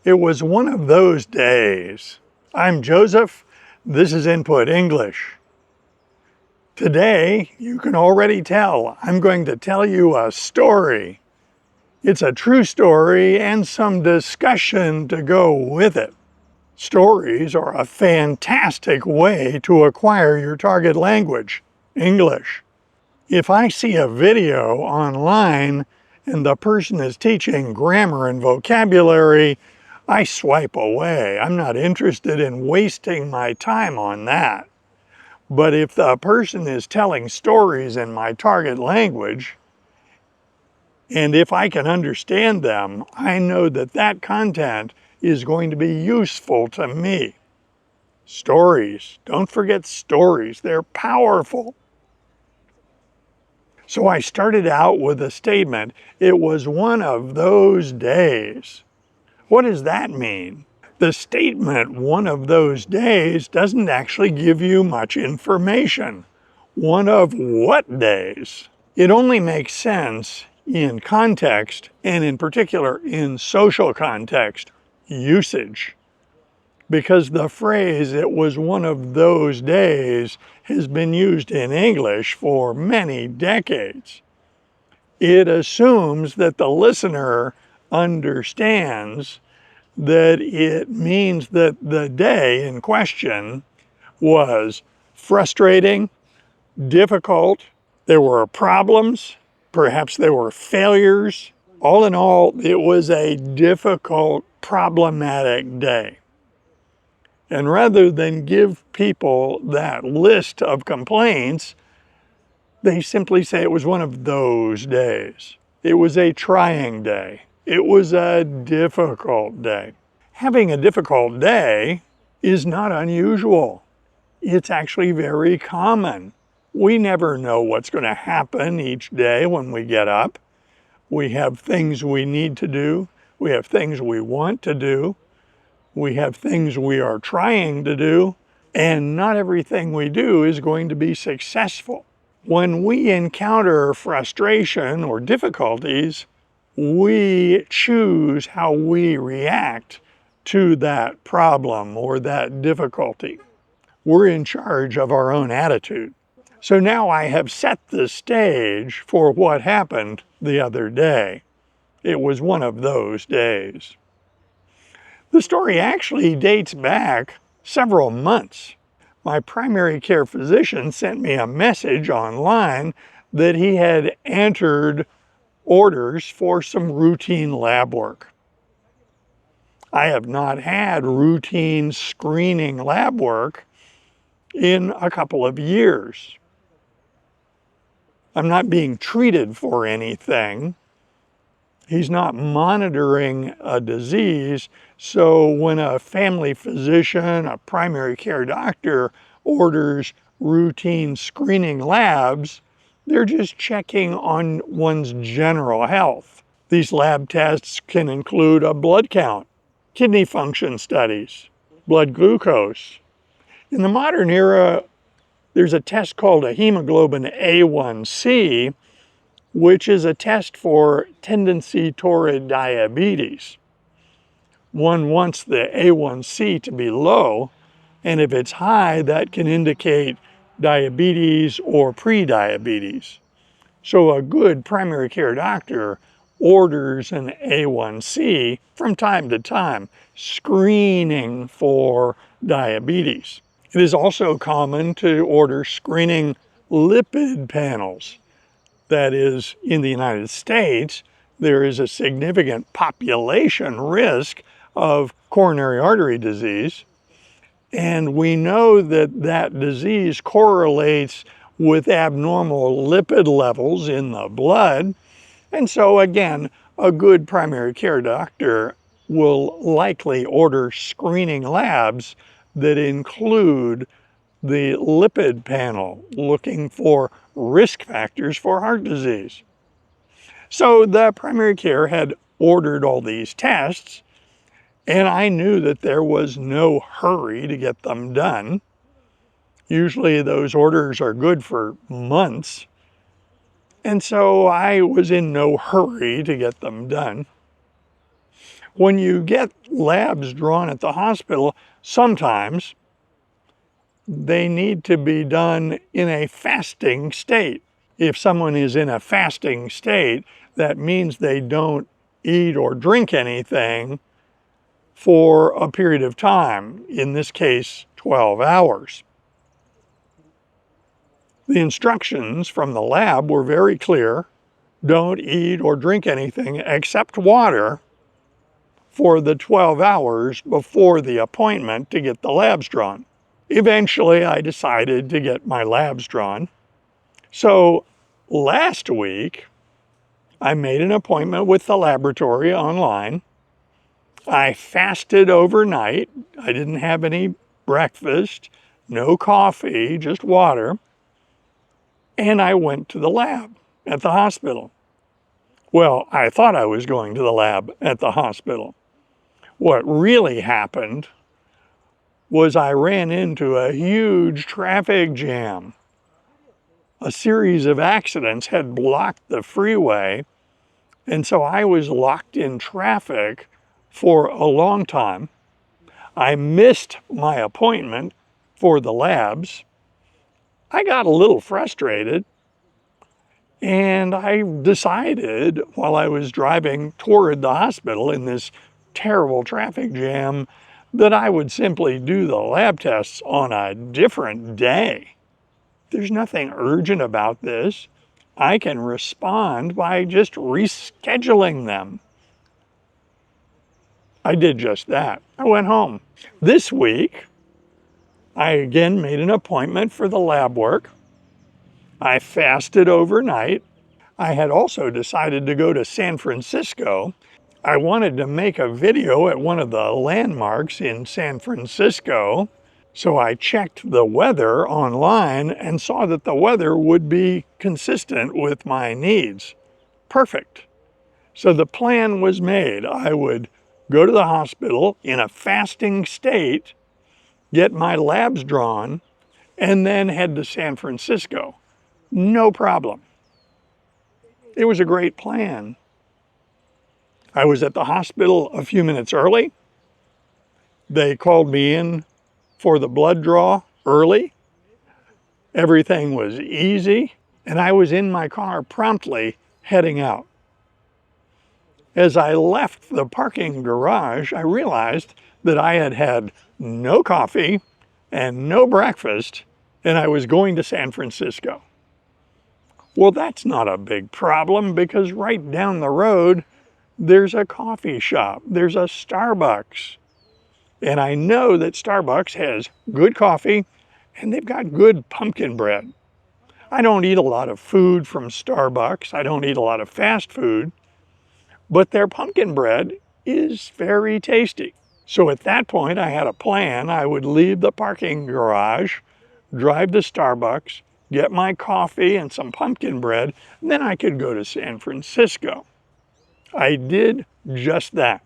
It was one of those days. I'm Joseph. This is Input English. Today, you can already tell, I'm going to tell you a story. It's a true story and some discussion to go with it. Stories are a fantastic way to acquire your target language, English. If I see a video online and the person is teaching grammar and vocabulary, I swipe away. I'm not interested in wasting my time on that. But if the person is telling stories in my target language, and if I can understand them, I know that that content is going to be useful to me. Stories. Don't forget stories. They're powerful. So I started out with a statement, it was one of those days. What does that mean? The statement, one of those days, doesn't actually give you much information. One of what days? It only makes sense in context, and in particular in social context, usage. Because the phrase, it was one of those days, has been used in English for many decades. It assumes that the listener understands that it means that the day in question was frustrating, difficult, there were problems, perhaps there were failures. All in all, it was a difficult, problematic day. And rather than give people that list of complaints, they simply say it was one of those days. It was a trying day. It was a difficult day. Having a difficult day is not unusual. It's actually very common. We never know what's going to happen each day when we get up. We have things we need to do. We have things we want to do. We have things we are trying to do, and not everything we do is going to be successful. When we encounter frustration or difficulties, we choose how we react to that problem or that difficulty. We're in charge of our own attitude. So now I have set the stage for what happened the other day. It was one of those days. The story actually dates back several months. My primary care physician sent me a message online that he had entered orders for some routine lab work. I have not had routine screening lab work in a couple of years. I'm not being treated for anything. He's not monitoring a disease, so when a family physician, a primary care doctor, orders routine screening labs, they're just checking on one's general health. These lab tests can include a blood count, kidney function studies, blood glucose. In the modern era, there's a test called a hemoglobin A1C, which is a test for tendency toward diabetes. One wants the A1C to be low, and if it's high, that can indicate diabetes or pre-diabetes. So a good primary care doctor orders an A1C from time to time, screening for diabetes. It is also common to order screening lipid panels. That is, in the United States, there is a significant population risk of coronary artery disease, and we know that that disease correlates with abnormal lipid levels in the blood, and so again, a good primary care doctor will likely order screening labs that include the lipid panel, looking for risk factors for heart disease. So the primary care had ordered all these tests, and I knew that there was no hurry to get them done. Usually those orders are good for months, and so I was in no hurry to get them done. When you get labs drawn at the hospital, sometimes they need to be done in a fasting state. If someone is in a fasting state, that means they don't eat or drink anything for a period of time, in this case, 12 hours. The instructions from the lab were very clear. Don't eat or drink anything except water for the 12 hours before the appointment to get the labs drawn. Eventually, I decided to get my labs drawn. So last week, I made an appointment with the laboratory online. I fasted overnight. I didn't have any breakfast, no coffee, just water. And I went to the lab at the hospital. Well, I thought I was going to the lab at the hospital. What really happened was I ran into a huge traffic jam. A series of accidents had blocked the freeway, and so I was locked in traffic for a long time. I missed my appointment for the labs. I got a little frustrated, and I decided while I was driving toward the hospital in this terrible traffic jam that I would simply do the lab tests on a different day. There's nothing urgent about this. I can respond by just rescheduling them. I did just that. I went home. This week, I again made an appointment for the lab work. I fasted overnight. I had also decided to go to San Francisco. I wanted to make a video at one of the landmarks in San Francisco, so I checked the weather online and saw that the weather would be consistent with my needs. Perfect. So the plan was made. I would go to the hospital in a fasting state, get my labs drawn, and then head to San Francisco. No problem. It was a great plan. I was at the hospital a few minutes early. They called me in for the blood draw early. Everything was easy, and I was in my car promptly heading out. As I left the parking garage, I realized that I had had no coffee and no breakfast, and I was going to San Francisco. Well, that's not a big problem because right down the road, there's a coffee shop, there's a Starbucks. And I know that Starbucks has good coffee and they've got good pumpkin bread. I don't eat a lot of food from Starbucks. I don't eat a lot of fast food, but their pumpkin bread is very tasty. So at that point, I had a plan. I would leave the parking garage, drive to Starbucks, get my coffee and some pumpkin bread, and then I could go to San Francisco. I did just that.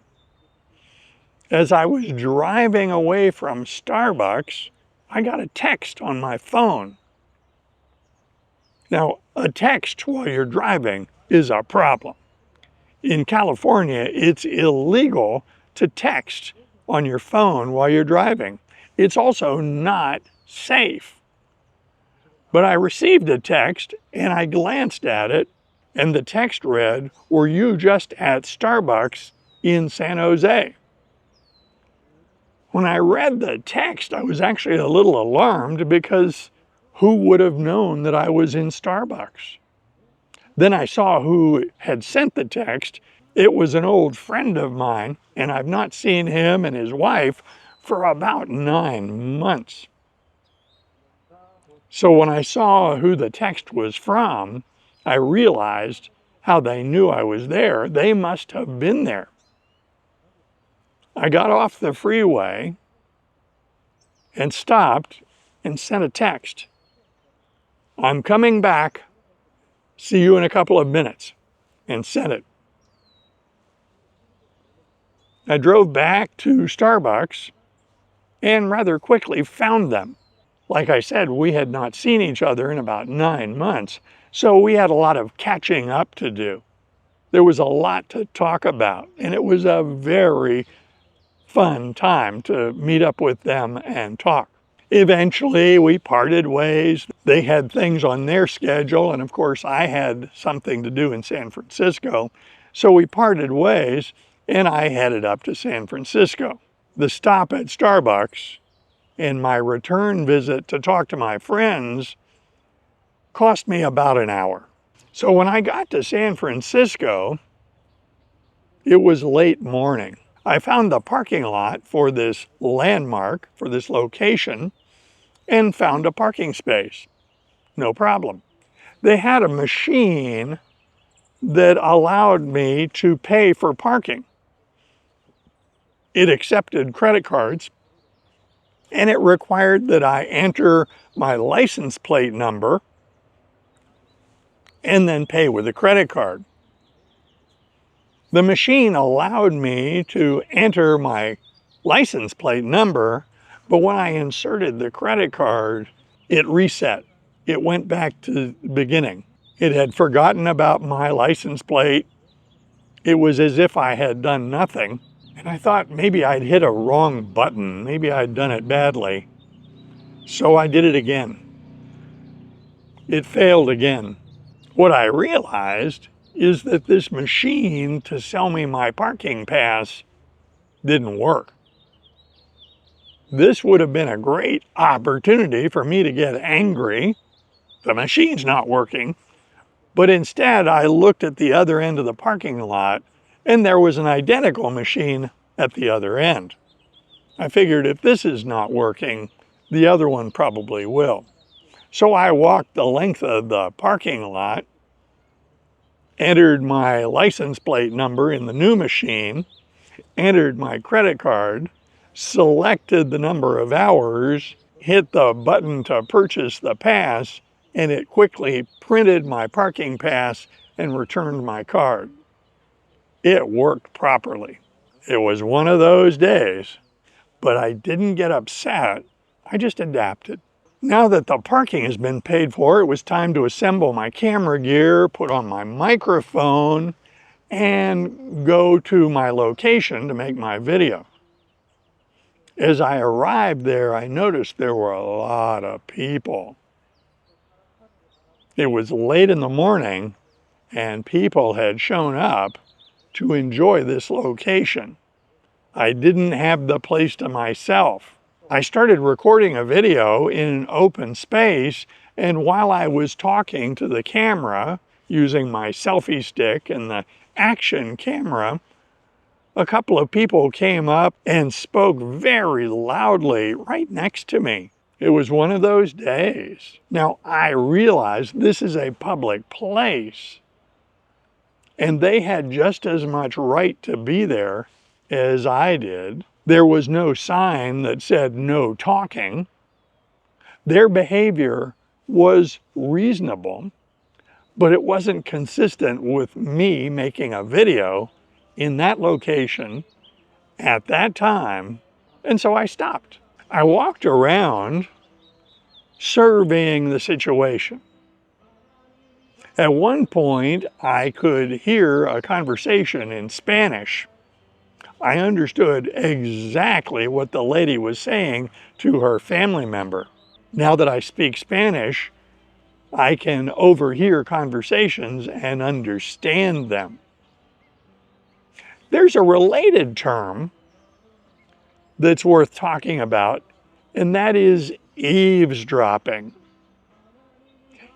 As I was driving away from Starbucks, I got a text on my phone. Now, a text while you're driving is a problem. In California, it's illegal to text on your phone while you're driving. It's also not safe. But I received a text and I glanced at it, and the text read, "Were you just at Starbucks in San Jose?" When I read the text, I was actually a little alarmed because who would have known that I was in Starbucks? Then I saw who had sent the text. It was an old friend of mine, and I've not seen him and his wife for about 9 months. So when I saw who the text was from, I realized how they knew I was there. They must have been there. I got off the freeway and stopped and sent a text. "I'm coming back. See you in a couple of minutes," and sent it. I drove back to Starbucks and rather quickly found them. Like I said, we had not seen each other in about 9 months, so we had a lot of catching up to do. There was a lot to talk about, and it was a very fun time to meet up with them and talk. Eventually, we parted ways. They had things on their schedule, and of course, I had something to do in San Francisco. So we parted ways, and I headed up to San Francisco. The stop at Starbucks and my return visit to talk to my friends cost me about an hour. So when I got to San Francisco, it was late morning. I found the parking lot for this landmark, for this location, and found a parking space. No problem. They had a machine that allowed me to pay for parking. It accepted credit cards, and it required that I enter my license plate number and then pay with a credit card. The machine allowed me to enter my license plate number, but when I inserted the credit card, it reset. It went back to the beginning. It had forgotten about my license plate. It was as if I had done nothing. And I thought maybe I'd hit a wrong button. Maybe I'd done it badly. So I did it again. It failed again. What I realized is that this machine to sell me my parking pass didn't work. This would have been a great opportunity for me to get angry. The machine's not working. But instead, I looked at the other end of the parking lot, and there was an identical machine at the other end. I figured if this is not working, the other one probably will. So I walked the length of the parking lot, entered my license plate number in the new machine, entered my credit card, selected the number of hours, hit the button to purchase the pass, and it quickly printed my parking pass and returned my card. It worked properly. It was one of those days, but I didn't get upset. I just adapted. Now that the parking has been paid for, it was time to assemble my camera gear, put on my microphone, and go to my location to make my video. As I arrived there, I noticed there were a lot of people. It was late in the morning, and people had shown up to enjoy this location. I didn't have the place to myself. I started recording a video in an open space, and while I was talking to the camera using my selfie stick and the action camera, a couple of people came up and spoke very loudly right next to me. It was one of those days. Now, I realized this is a public place, and they had just as much right to be there as I did. There was no sign that said no talking. Their behavior was reasonable, but it wasn't consistent with me making a video in that location at that time, and so I stopped. I walked around surveying the situation. At one point, I could hear a conversation in Spanish. I understood exactly what the lady was saying to her family member. Now that I speak Spanish, I can overhear conversations and understand them. There's a related term that's worth talking about, and that is eavesdropping.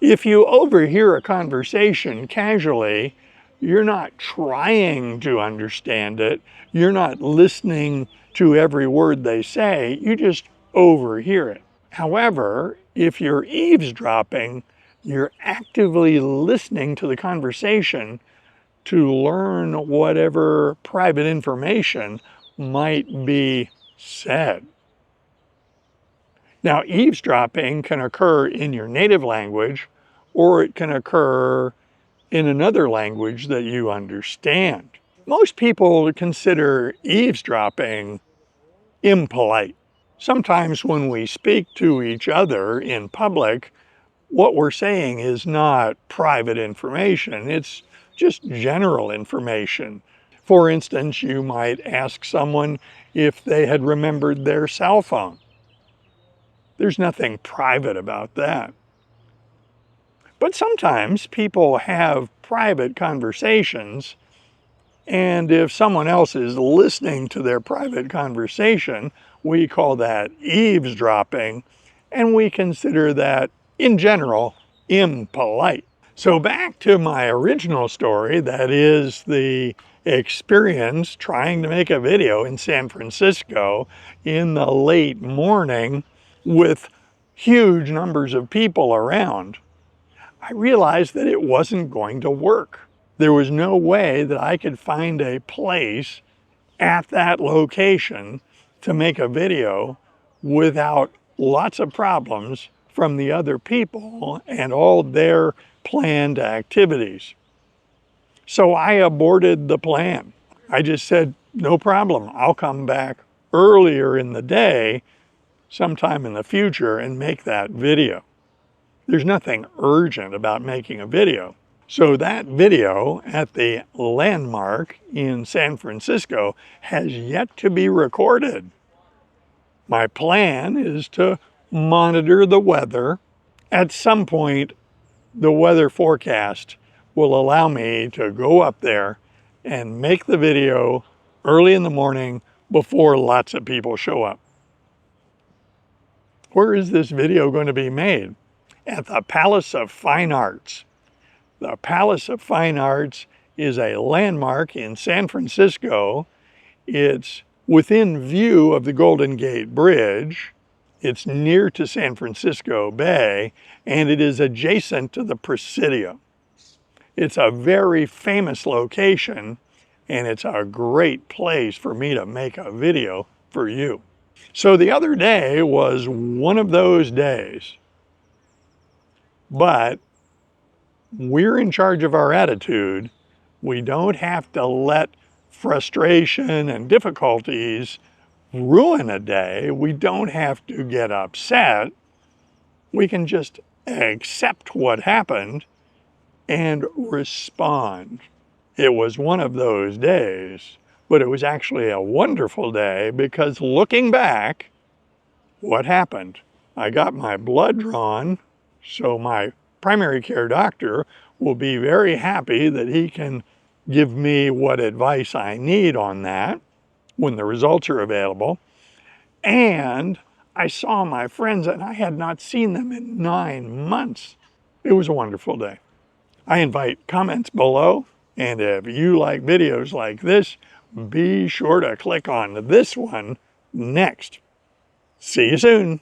If you overhear a conversation casually, you're not trying to understand it. You're not listening to every word they say. You just overhear it. However, if you're eavesdropping, you're actively listening to the conversation to learn whatever private information might be said. Now, eavesdropping can occur in your native language, or it can occur in another language that you understand. Most people consider eavesdropping impolite. Sometimes when we speak to each other in public, what we're saying is not private information. It's just general information. For instance, you might ask someone if they had remembered their cell phone. There's nothing private about that. But sometimes people have private conversations, and if someone else is listening to their private conversation, we call that eavesdropping, and we consider that, in general, impolite. So back to my original story, that is the experience trying to make a video in San Francisco in the late morning with huge numbers of people around. I realized that it wasn't going to work. There was no way that I could find a place at that location to make a video without lots of problems from the other people and all their planned activities. So I aborted the plan. I just said, no problem, I'll come back earlier in the day, sometime in the future, and make that video. There's nothing urgent about making a video. So that video at the landmark in San Francisco has yet to be recorded. My plan is to monitor the weather. At some point, the weather forecast will allow me to go up there and make the video early in the morning before lots of people show up. Where is this video going to be made? At the Palace of Fine Arts. The Palace of Fine Arts is a landmark in San Francisco. It's within view of the Golden Gate Bridge. It's near to San Francisco Bay, and it is adjacent to the Presidio. It's a very famous location, and it's a great place for me to make a video for you. So the other day was one of those days, but we're in charge of our attitude. We don't have to let frustration and difficulties ruin a day. We don't have to get upset. We can just accept what happened and respond. It was one of those days, but it was actually a wonderful day because looking back, what happened? I got my blood drawn, so my primary care doctor will be very happy that he can give me what advice I need on that when the results are available. And I saw my friends, and I had not seen them in 9 months. It was a wonderful day. I invite comments below, and if you like videos like this, be sure to click on this one next. See you soon.